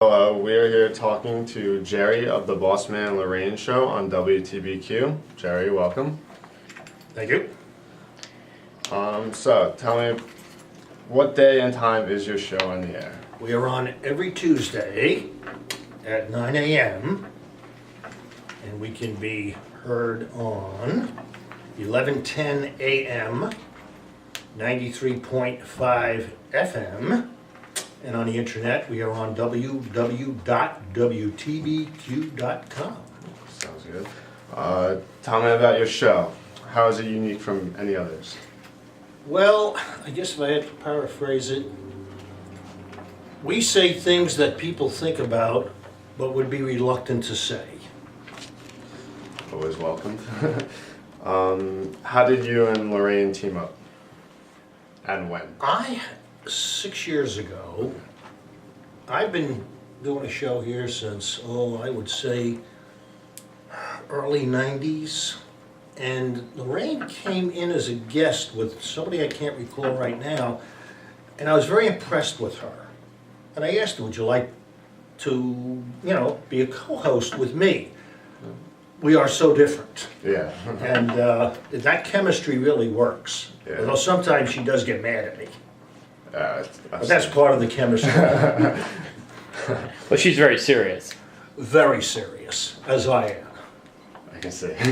We're here talking to Jerry of the Bossman Lorraine show on WTBQ. Jerry, welcome. Thank you. So tell me, what day and time is your show on the air? We are on every Tuesday at 9 a.m. and we can be heard on 1110 a.m., 93.5 FM, and on the internet we are on www.wtbq.com. Sounds good. Tell me about your show. How is it unique from any others? Well, I guess if I had to paraphrase it, we say things that people think about but would be reluctant to say. Always welcome. How did you and Lorraine team up? And when? 6 years ago, I've been doing a show here since, I would say early 90s. And Lorraine came in as a guest with somebody I can't recall right now, and I was very impressed with her. And I asked her, would you like to, be a co-host with me? We are so different. Yeah. And that chemistry really works. Yeah. Although sometimes she does get mad at me. But That's that's part of the chemistry. But she's very serious. Very serious, as I am. I can see. Is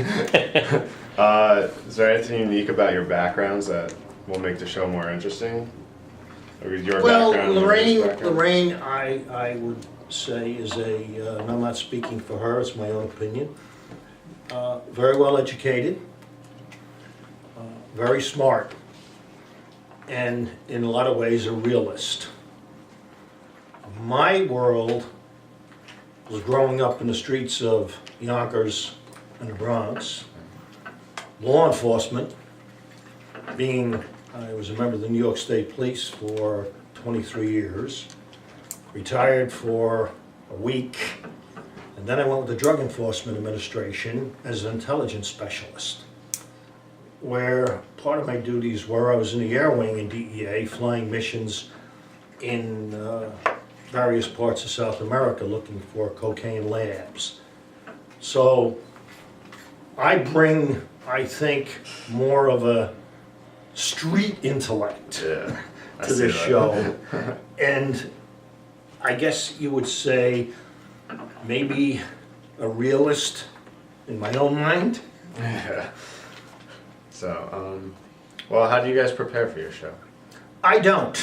there anything unique about your backgrounds that will make the show more interesting? Or your Well, background, Lorraine, I would say is and I'm not speaking for her, it's my own opinion, very well educated, very smart, and in a lot of ways a realist. My world was growing up in the streets of Yonkers and the Bronx, law enforcement, I was a member of the New York State Police for 23 years, retired for a week, and then I went with the Drug Enforcement Administration as an intelligence specialist, where part of my duties were I was in the Air Wing in DEA, flying missions in various parts of South America looking for cocaine labs. So I bring, I think, more of a street intellect to this show. And I guess you would say maybe a realist in my own mind. Yeah. So, well, how do you guys prepare for your show? I don't,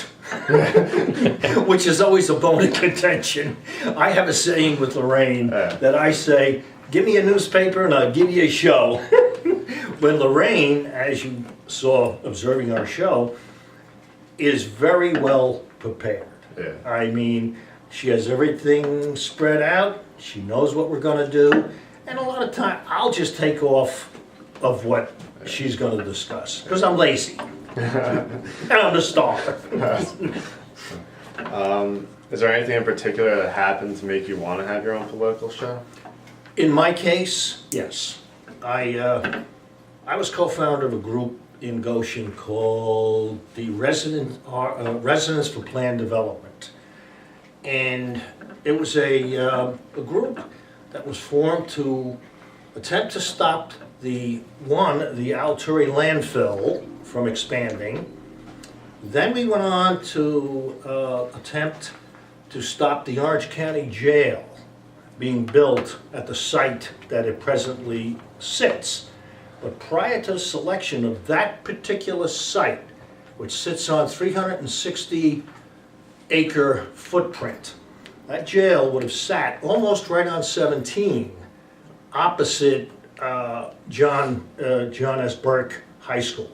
which is always a bone of contention. I have a saying with Lorraine that I say, give me a newspaper and I'll give you a show. When Lorraine, as you saw observing our show, is very well prepared. Yeah. I mean, she has everything spread out, she knows what we're gonna do, and a lot of time I'll just take off of what she's gonna discuss, because I'm lazy. And I'm the star. Is there anything in particular that happened to make you want to have your own political show? In my case, yes. I was co-founder of a group in Goshen called the Residents for Planned Development. And it was a group that was formed to attempt to stop the Altuve landfill from expanding. Then we went on to attempt to stop the Orange County Jail being built at the site that it presently sits. But prior to the selection of that particular site, which sits on 360-acre footprint, that jail would have sat almost right on 17, opposite John S. Burke High School.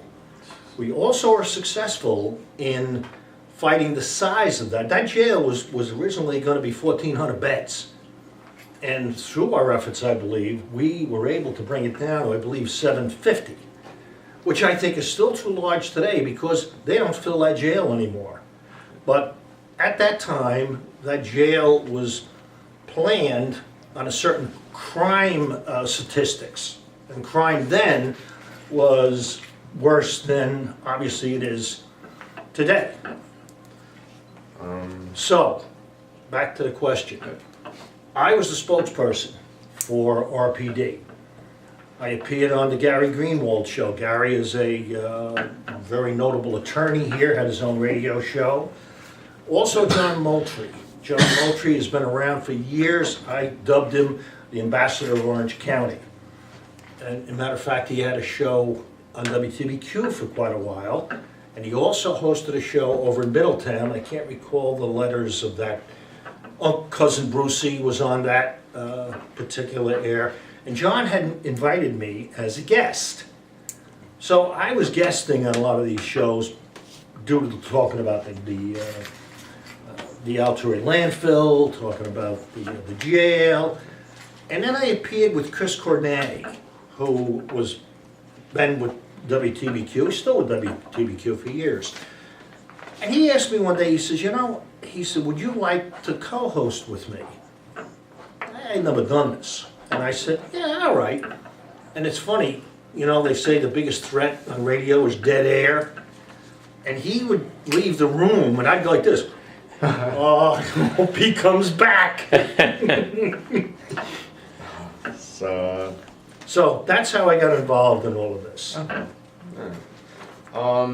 We also are successful in fighting the size of that. That jail was originally going to be 1,400 beds. And through our efforts, I believe, we were able to bring it down to, I believe, 750, which I think is still too large today because they don't fill that jail anymore. But at that time, that jail was planned on a certain crime statistics. And crime then was worse than, obviously, it is today. So, back to the question. I was the spokesperson for RPD. I appeared on the Gary Greenwald show. Gary is a very notable attorney here, had his own radio show. Also John Moultrie. John Moultrie has been around for years. I dubbed him the ambassador of Orange County. And as a matter of fact, he had a show on WTBQ for quite a while. And he also hosted a show over in Middletown. I can't recall the letters of that. Cousin Brucey was on that particular air. And John had invited me as a guest. So I was guesting on a lot of these shows due to talking about the Altuve landfill, talking about the jail. And then I appeared with Chris Cornett, who was been with WTBQ, he's still with WTBQ for years. And he asked me one day, he says, he said, would you like to co-host with me? I had never done this. And I said, yeah, all right. And it's funny, they say the biggest threat on radio is dead air. And he would leave the room and I'd go like this. Oh, I hope he comes back. So that's how I got involved in all of this. Okay. Yeah.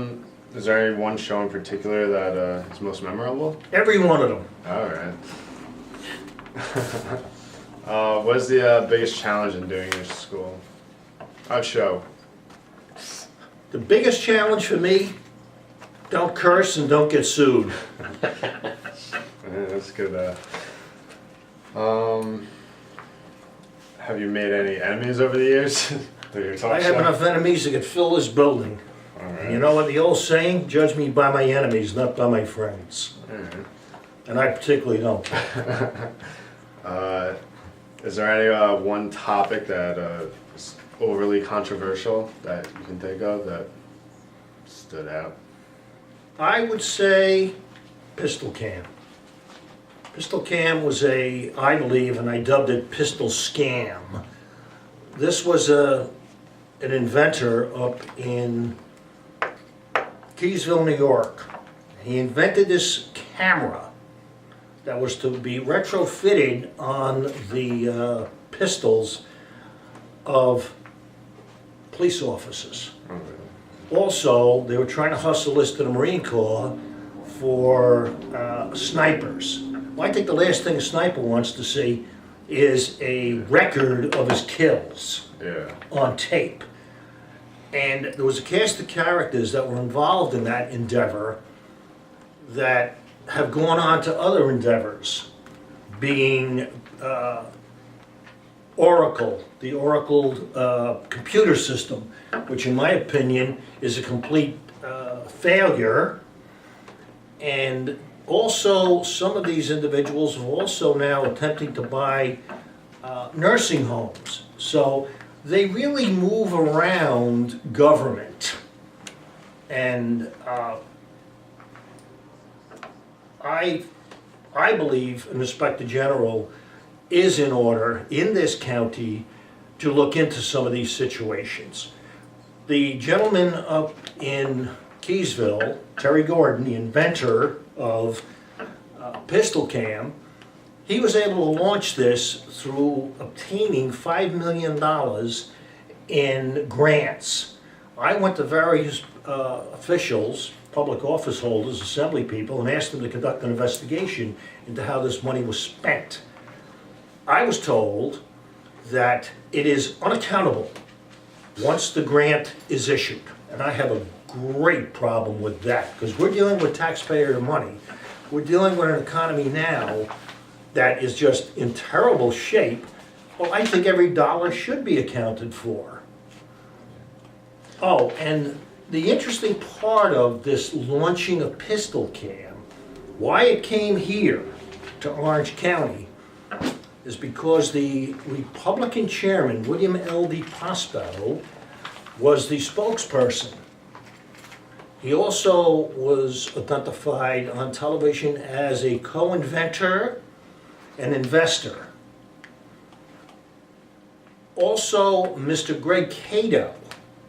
Is there any one show in particular that is most memorable? Every one of them. All right. What's the biggest challenge in doing your school? Show. The biggest challenge for me, don't curse and don't get sued. Yeah, that's good. Have you made any enemies over the years? I have enough enemies that could fill this building. All right. And you know what the old saying? Judge me by my enemies, not by my friends. All right. And I particularly don't. Is there any one topic that is overly controversial that you can think of that stood out? I would say pistol cam. Pistol cam was I believe, and I dubbed it pistol scam. This was an inventor up in Keysville, New York. He invented this camera that was to be retrofitted on the pistols of police officers. Oh, really? Also, they were trying to hustle this to the Marine Corps for snipers. Well, I think the last thing a sniper wants to see is a record of his kills on tape. And there was a cast of characters that were involved in that endeavor that have gone on to other endeavors, being Oracle, the Oracle computer system, which in my opinion is a complete failure. And also some of these individuals are also now attempting to buy nursing homes. So they really move around government. And I believe an Inspector General is in order in this county to look into some of these situations. The gentleman up in Keysville, Terry Gordon, the inventor of Pistol Cam, he was able to launch this through obtaining $5 million in grants. I went to various officials, public office holders, assembly people, and asked them to conduct an investigation into how this money was spent. I was told that it is unaccountable once the grant is issued. And I have a great problem with that, because we're dealing with taxpayer money. We're dealing with an economy now that is just in terrible shape. Well, I think every dollar should be accounted for. Oh, and the interesting part of this launching a pistol cam, why it came here to Orange County, is because the Republican chairman, William L. DeProspero, was the spokesperson. He also was identified on television as a co-inventor and investor. Also, Mr. Greg Cato.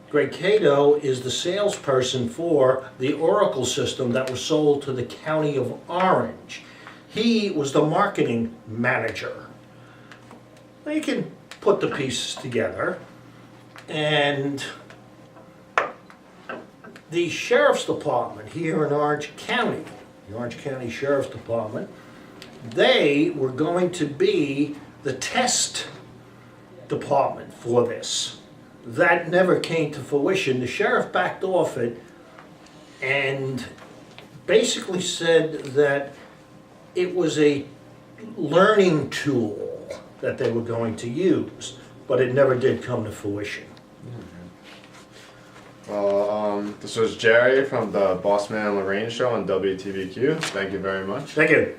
Greg Cato is the salesperson for the Oracle system that was sold to the County of Orange. He was the marketing manager. Now you can put the pieces together, and the Sheriff's Department here in Orange County, the Orange County Sheriff's Department, they were going to be the test department for this. That never came to fruition. The sheriff backed off it and basically said that it was a learning tool that they were going to use, but it never did come to fruition. Well, this was Jerry from the Bossman Lorraine show on WTVQ. Thank you very much. Thank you.